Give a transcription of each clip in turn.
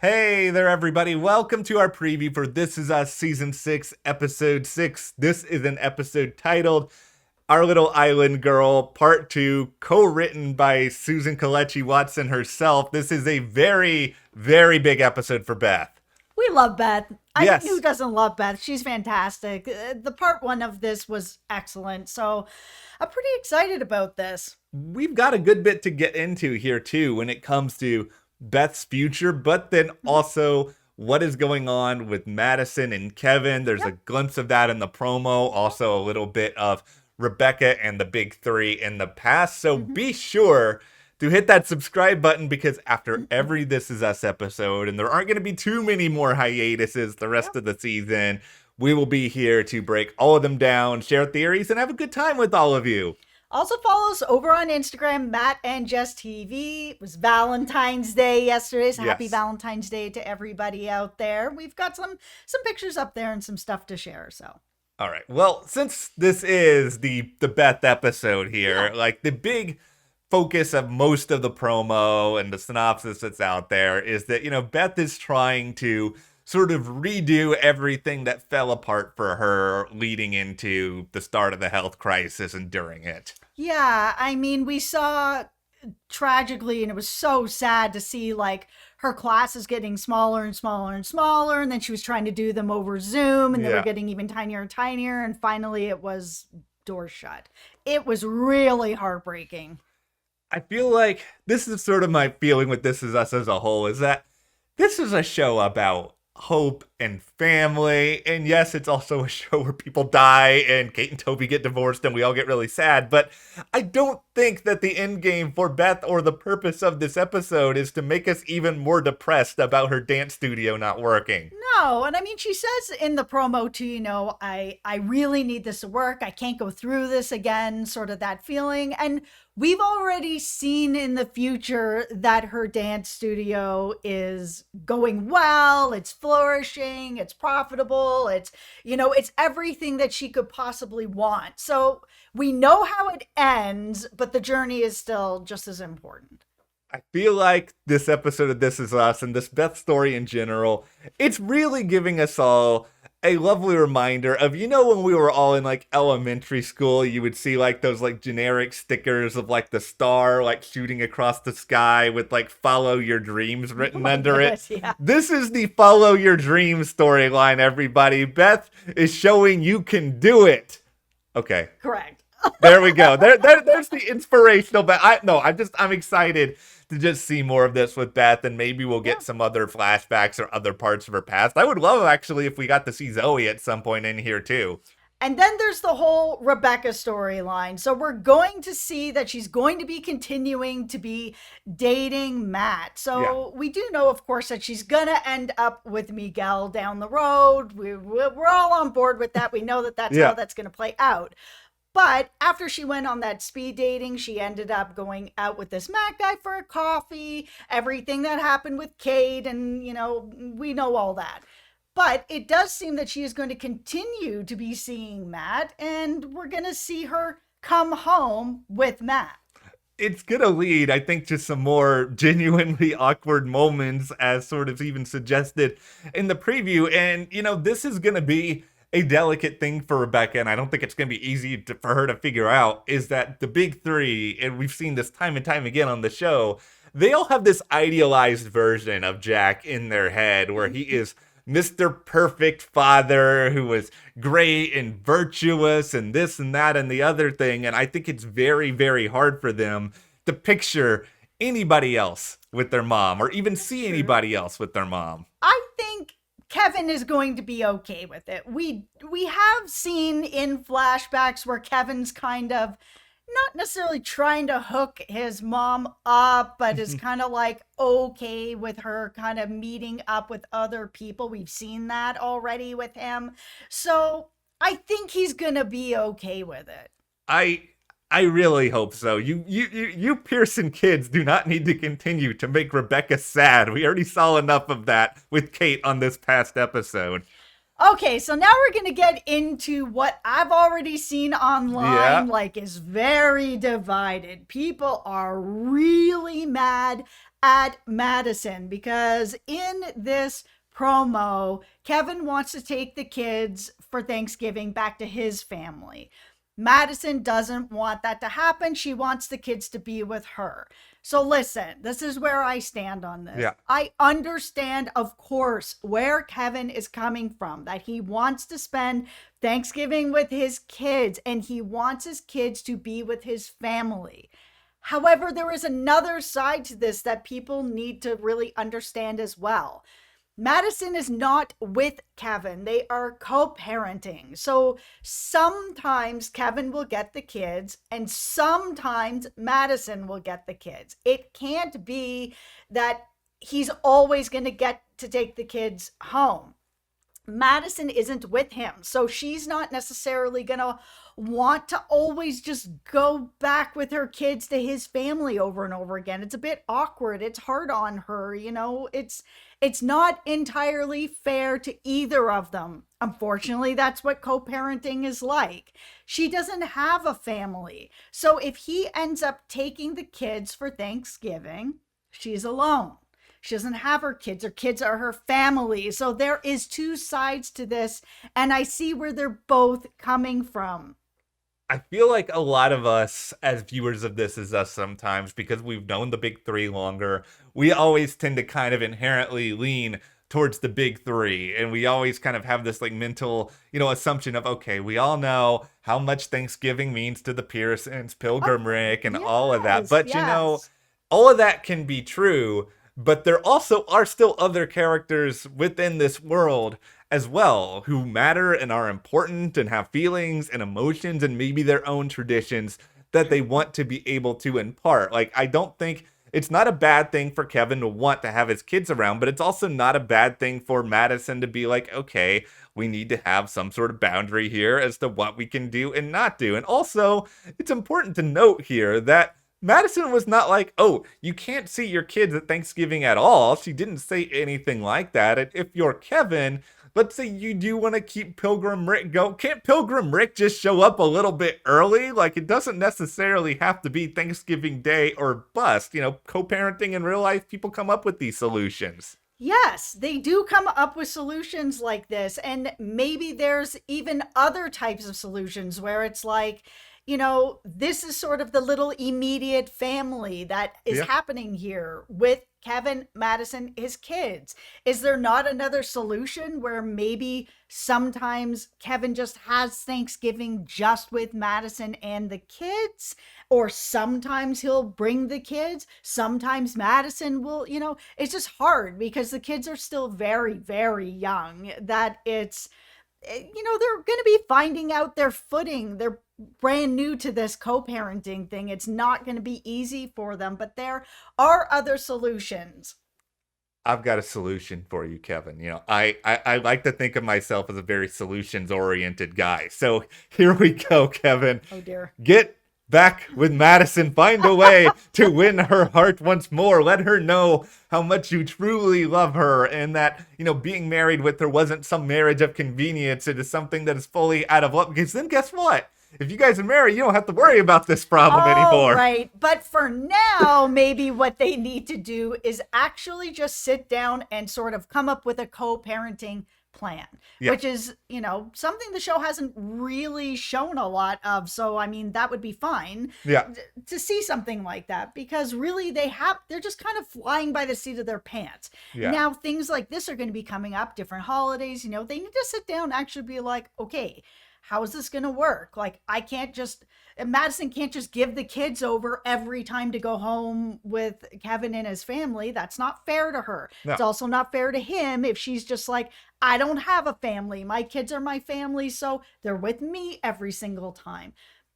Hey there, everybody. Welcome to our preview for This Is Us Season 6, Episode 6. This is an episode titled Our Little Island Girl, Part 2, co-written by Susan Kelechi Watson herself. This is a very, very big episode for Beth. We love Beth. Yes. Who doesn't love Beth? She's fantastic. The part one of this was excellent. So I'm pretty excited about this. We've got a good bit to get into here, too, when it comes to Beth's future, but then also what is going on with Madison and Kevin. There's a glimpse of that in the promo. Also a little bit of Rebecca and the big three in the past. So be sure to hit that subscribe button, because after every This Is Us episode, and there aren't going to be too many more hiatuses the rest of the season, we will be here to break all of them down, share theories, and have a good time with all of you. Also follow us over on Instagram, Matt and Jess TV. It was Valentine's Day yesterday. So happy Valentine's Day to everybody out there. We've got some pictures up there and some stuff to share. So all right. Well, since this is the Beth episode here, like the big focus of most of the promo and the synopsis that's out there is that, Beth is trying to sort of redo everything that fell apart for her leading into the start of the health crisis and during it. Yeah, I mean, we saw tragically, and it was so sad to see like her classes getting smaller and smaller and smaller, and then she was trying to do them over Zoom, and they were getting even tinier and tinier, and finally it was doors shut. It was really heartbreaking. I feel like this is sort of my feeling with This Is Us as a whole, is that this is a show about hope and family, and yes, it's also a show where people die and Kate and Toby get divorced and we all get really sad, but I don't think that the end game for Beth or the purpose of this episode is to make us even more depressed about her dance studio not working. No, and I mean, she says in the promo too, I really need this to work. I can't go through this again, sort of that feeling. And we've already seen in the future that her dance studio is going well, it's flourishing, it's profitable, it's everything that she could possibly want. So we know how it ends, but the journey is still just as important. I feel like this episode of This Is Us and this Beth story in general, it's really giving us all a lovely reminder of, when we were all in like elementary school, you would see like those like generic stickers of like the star like shooting across the sky with like follow your dreams written under it. Yeah. This is the follow your dreams storyline, everybody. Beth is showing you can do it. Okay. Correct. There we go. There's the inspirational, but I'm excited to just see more of this with Beth, and maybe we'll get some other flashbacks or other parts of her past. I would love, actually, if we got to see Zoe at some point in here, too. And then there's the whole Rebecca storyline. So we're going to see that she's going to be continuing to be dating Matt. So we do know, of course, that she's going to end up with Miguel down the road. We're all on board with that. We know that that's how that's going to play out. But after she went on that speed dating, she ended up going out with this Matt guy for a coffee, everything that happened with Kate, and, we know all that. But it does seem that she is going to continue to be seeing Matt, and we're going to see her come home with Matt. It's going to lead, I think, to some more genuinely awkward moments, as sort of even suggested in the preview. And, this is going to be a delicate thing for Rebecca, and I don't think it's going to be easy for her to figure out, is that the big three, and we've seen this time and time again on the show, they all have this idealized version of Jack in their head where he is Mr. Perfect father who was great and virtuous and this and that and the other thing, and I think it's very, very hard for them to picture anybody else with their mom or even see anybody else with their mom. I think Kevin is going to be okay with it. We have seen in flashbacks where Kevin's kind of not necessarily trying to hook his mom up, but is kind of like okay with her kind of meeting up with other people. We've seen that already with him. So I think he's going to be okay with it. I really hope so. You Pearson kids do not need to continue to make Rebecca sad. We already saw enough of that with Kate on this past episode. Okay, so now we're going to get into what I've already seen Yeah. online, like, is very divided. People are really mad at Madison because in this promo, Kevin wants to take the kids for Thanksgiving back to his family. Madison doesn't want that to happen. She wants the kids to be with her. So listen, this is where I stand on this. Yeah. I understand, of course, where Kevin is coming from, that he wants to spend Thanksgiving with his kids and he wants his kids to be with his family. However, there is another side to this that people need to really understand as well. Madison is not with Kevin. They are co parenting. So sometimes Kevin will get the kids, and sometimes Madison will get the kids. It can't be that he's always going to get to take the kids home. Madison isn't with him. So she's not necessarily going to want to always just go back with her kids to his family over and over again. It's a bit awkward. It's hard on her, it's not entirely fair to either of them. Unfortunately, that's what co-parenting is like. She doesn't have a family. So if he ends up taking the kids for Thanksgiving, she's alone. She doesn't have her kids. Her kids are her family. So there is two sides to this, and I see where they're both coming from. I feel like a lot of us, as viewers of This Is Us sometimes, because we've known the big three longer, we always tend to kind of inherently lean towards the big three. And we always kind of have this like mental, assumption of, okay, we all know how much Thanksgiving means to the Pearsons, Oh, Pilgrim Rick, and all of that. yes, But, yes. all of that can be true. But there also are still other characters within this world as well who matter and are important and have feelings and emotions and maybe their own traditions that they want to be able to impart. Like, I don't think it's not a bad thing for Kevin to want to have his kids around, but it's also not a bad thing for Madison to be like, okay, we need to have some sort of boundary here as to what we can do and not do. And also, it's important to note here that Madison was not like, oh, you can't see your kids at Thanksgiving at all. She didn't say anything like that. And if you're Kevin, let's say you do want to keep Pilgrim Rick go. Can't Pilgrim Rick just show up a little bit early? Like, it doesn't necessarily have to be Thanksgiving Day or bust. Co-parenting in real life, people come up with these solutions. Yes, they do come up with solutions like this. And maybe there's even other types of solutions where it's like, this is sort of the little immediate family that is Yeah. happening here with Kevin, Madison, his kids. Is there not another solution where maybe sometimes Kevin just has Thanksgiving just with Madison and the kids? Or sometimes he'll bring the kids. Sometimes Madison will, it's just hard because the kids are still very, very young. That they're going to be finding out their footing. They're brand new to this co-parenting thing. It's not going to be easy for them, but there are other solutions. I've got a solution for you, Kevin. I like to think of myself as a very solutions oriented guy. So here we go, Kevin. Oh dear. Get back with Madison. Find a way to win her heart once more. Let her know how much you truly love her and that, being married with her wasn't some marriage of convenience. It is something that is fully out of love. Because then guess what? If you guys are married, you don't have to worry about this problem All anymore. right. But for now, maybe what they need to do is actually just sit down and sort of come up with a co-parenting plan, Yeah. which is, something the show hasn't really shown a lot of. So, I mean, that would be fine Yeah. to see something like that because really they're just kind of flying by the seat of their pants. Yeah. Now, things like this are going to be coming up, different holidays, they need to sit down and actually be like, okay, how is this going to work? Like, Madison can't just give the kids over every time to go home with Kevin and his family. That's not fair to her. No. It's also not fair to him if she's just like, I don't have a family. My kids are my family, so they're with me every single time.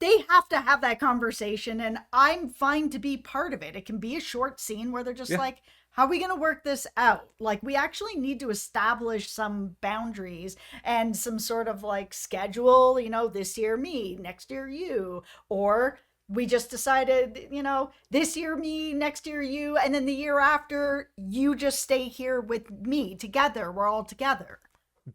They have to have that conversation, and I'm fine to be part of it. It can be a short scene where they're just Yeah. like, how are we going to work this out? Like, we actually need to establish some boundaries and some sort of like schedule, this year me, next year you, or we just decided, this year me, next year you, and then the year after you just stay here with me together. We're all together.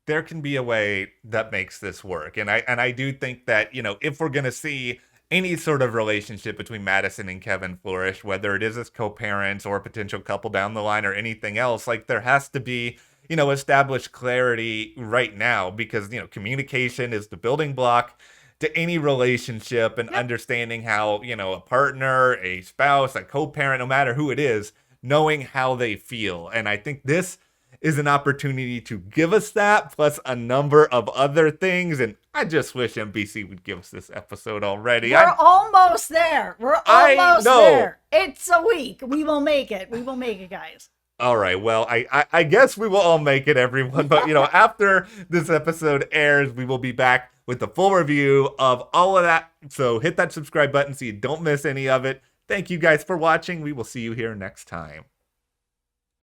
there can be a way that makes this work. And I do think that, if we're gonna see any sort of relationship between Madison and Kevin flourish, whether it is as co-parents or a potential couple down the line or anything else, like there has to be, established clarity right now because, communication is the building block to any relationship and Yep. understanding how, a partner, a spouse, a co-parent, no matter who it is, knowing how they feel. And I think this is an opportunity to give us that, plus a number of other things. And I just wish NBC would give us this episode already. We're almost there. We're I almost know. there. It's a week. We will make it. We will make it, guys. All right. Well, I guess we will all make it, everyone. But, after this episode airs, we will be back with the full review of all of that. So hit that subscribe button so you don't miss any of it. Thank you guys for watching. We will see you here next time.